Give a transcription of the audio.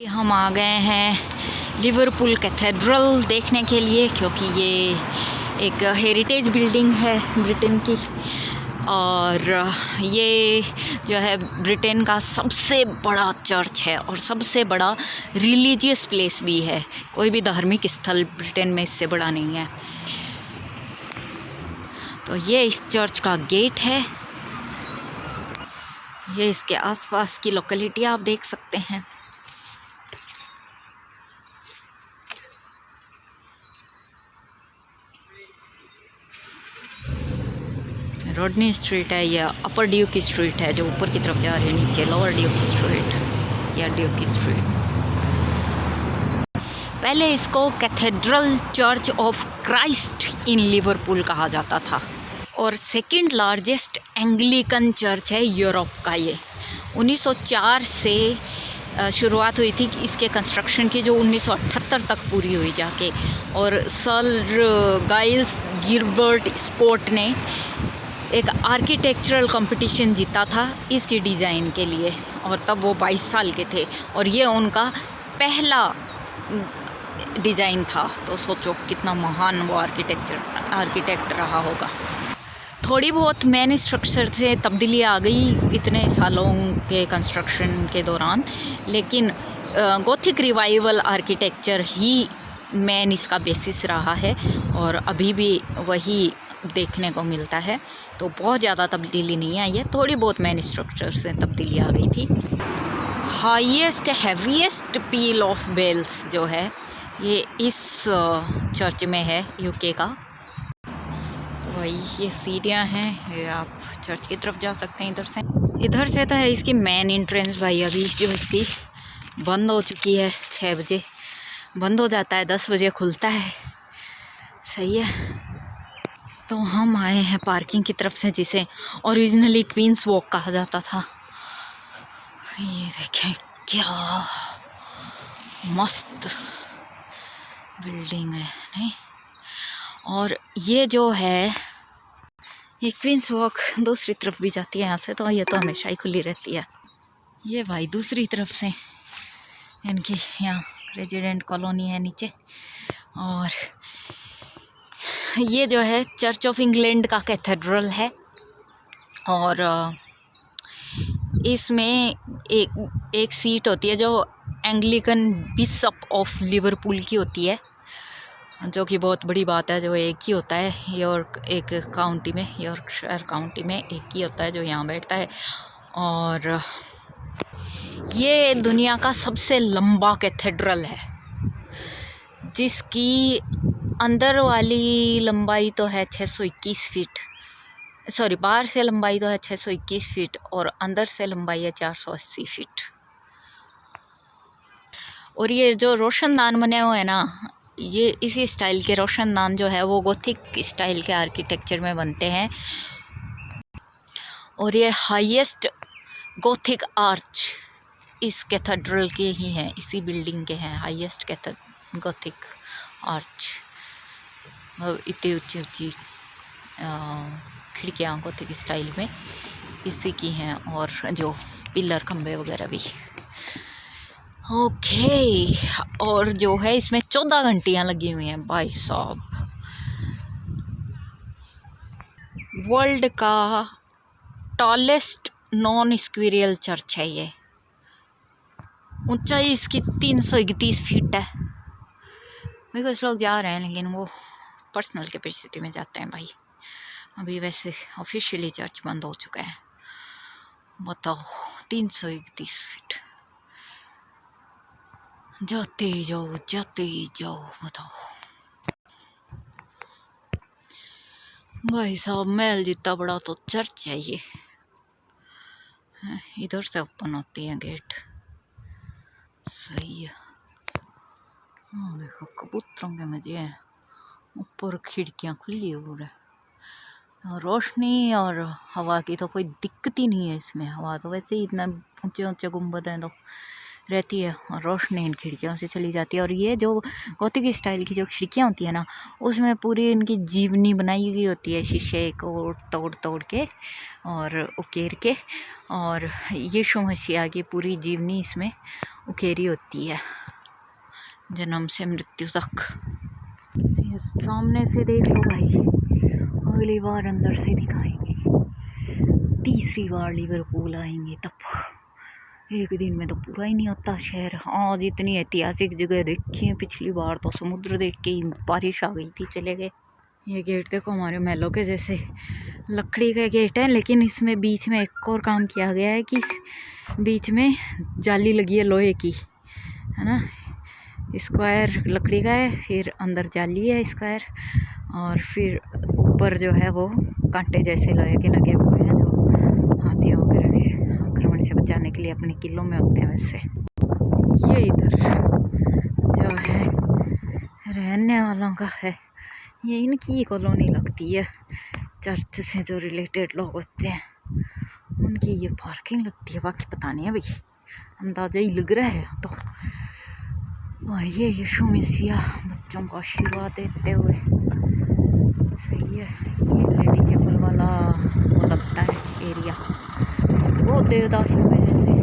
हम आ गए हैं लिवरपूल कैथेड्रल देखने के लिए, क्योंकि ये एक हेरिटेज बिल्डिंग है ब्रिटेन की। और ये जो है ब्रिटेन का सबसे बड़ा चर्च है और सबसे बड़ा रिलीजियस प्लेस भी है। कोई भी धार्मिक स्थल ब्रिटेन में इससे बड़ा नहीं है। तो ये इस चर्च का गेट है। ये इसके आसपास की लोकेलिटी आप देख सकते हैं। रोडनी स्ट्रीट है या अपर ड्यूक स्ट्रीट है, जो ऊपर की तरफ जा रही है, नीचे लोअर ड्यूक स्ट्रीट या ड्यूक स्ट्रीट। पहले इसको cathedral church of Christ in Liverpool कहा जाता था और सेकंड लार्जेस्ट एंग्लिकन चर्च है यूरोप का। ये 1904 से शुरुआत हुई थी इसके कंस्ट्रक्शन की, जो 1978 तक पूरी हुई जाके। और सर गाइल्स गिलबर्ट स्कॉट ने एक आर्किटेक्चरल कंपटीशन जीता था इसकी डिज़ाइन के लिए, और तब वो 22 साल के थे और ये उनका पहला डिज़ाइन था। तो सोचो कितना महान वो आर्किटेक्ट रहा होगा। थोड़ी बहुत मेन स्ट्रक्चर से तब्दीली आ गई इतने सालों के कंस्ट्रक्शन के दौरान, लेकिन गोथिक रिवाइवल आर्किटेक्चर ही मेन इसका बेसिस रहा है और अभी भी वही देखने को मिलता है। तो बहुत ज़्यादा तब्दीली नहीं आई है, थोड़ी बहुत मेन स्ट्रक्चर से तब्दीली आ गई थी। Highest heaviest peal of bells जो है ये इस चर्च में है, यूके का। तो भाई ये सीढ़ियाँ हैं, ये आप चर्च की तरफ जा सकते हैं इधर से तो है इसकी मेन एंट्रेंस भाई। अभी जो इसकी बंद हो चुकी है, 6 बजे बंद हो जाता है, 10 बजे खुलता है। सही है। तो हम आए हैं पार्किंग की तरफ से, जिसे ओरिजिनली क्वींस वॉक कहा जाता था। ये देखें क्या मस्त बिल्डिंग है नहीं। और ये जो है ये क्वींस वॉक दूसरी तरफ भी जाती है यहाँ से, तो ये तो हमेशा ही खुली रहती है। ये भाई दूसरी तरफ से इनकी यहाँ रेजिडेंट कॉलोनी है नीचे। और ये जो है चर्च ऑफ इंग्लैंड का कैथेड्रल है और इसमें एक सीट होती है जो एंग्लिकन बिशप ऑफ लिवरपूल की होती है, जो कि बहुत बड़ी बात है। जो एक ही होता है यॉर्कशायर काउंटी में एक ही होता है जो यहाँ बैठता है। और ये दुनिया का सबसे लंबा कैथेड्रल है, जिसकी अंदर वाली लंबाई तो है 621 फीट, सॉरी बाहर से लंबाई तो है 621 फीट और अंदर से लंबाई है 480 फीट। और ये जो रोशनदान बने हुए हैं ना, ये इसी स्टाइल के रोशनदान जो है वो गोथिक स्टाइल के आर्किटेक्चर में बनते हैं। और ये हाईएस्ट गोथिक आर्च इस कैथेड्रल के ही हैं, इसी बिल्डिंग के हैं हाईएस्ट गोथिक आर्च। इतनी ऊंची ऊंची खिड़कियाँ गोथिक स्टाइल में इसी की हैं, और जो पिलर खंबे वगैरह भी। ओके। और जो है इसमें 14 घंटियाँ लगी हुई हैं भाई साहब। वर्ल्ड का टॉलेस्ट नॉन स्क्विरियल चर्च है ये। ऊंचाई इसकी 331 फीट है। मेरे को कुछ लोग जा रहे हैं, लेकिन वो पर्सनल कैपेसिटी में जाते हैं भाई। अभी वैसे ऑफिशियली चर्च बंद हो चुका है। बताओ 331 फीट। जाते जाओ बताओ भाई साहब। महल जितना बड़ा तो चर्च है ये। इधर से ओपन होती है गेट। सही है। हाँ देखो कबूतरों के मजे हैं। ऊपर खिड़कियाँ खुली है पूरा। रोशनी और हवा की तो कोई दिक्कत ही नहीं है इसमें। हवा तो वैसे ही इतना ऊंचे ऊंचे गुंबद हैं, तो रहती है और रोशनी इन खिड़कियों से चली जाती है। और ये जो गौथिक स्टाइल की जो खिड़कियाँ होती है ना, उसमें पूरी इनकी जीवनी बनाई गई होती है शीशे को तोड़ तोड़ के और उकेर के, और यीशु मसीह की पूरी जीवनी इसमें उकेरी होती है, जन्म से मृत्यु तक। ये सामने से देख लो भाई, अगली बार अंदर से दिखाएंगे, तीसरी बार लिवरपूल आएंगे तब। एक दिन में तो पूरा ही नहीं होता शहर। आज इतनी ऐतिहासिक जगह देखी है, पिछली बार तो समुद्र देख के ही बारिश आ गई थी, चले गए। ये गेट देखो हमारे महलों के जैसे लकड़ी का गेट है, लेकिन इसमें बीच में एक और काम किया गया है कि बीच में जाली लगी है लोहे की, है ना। स्क्वायर लकड़ी का है, फिर अंदर जाली है स्क्वायर, और फिर ऊपर जो है वो कांटे जैसे लोहे के लगे हुए हैं, जो हाथियों वगैरह के आक्रमण से बचाने के लिए अपने किलों में होते हैं वैसे। ये इधर जो है रहने वालों का है, ये इनकी कॉलोनी लगती है। चर्च से जो रिलेटेड लोग होते हैं उनकी ये पार्किंग लगती है, बाकी पता नहीं है भाई, अंदाजा ही लग रहा है। तो ये यीशु मसीह बच्चों को आशीर्वाद देते हुए, सही है। ये लेडी चैपल वाला वो लगता है एरिया, वो देवदासियों के जैसे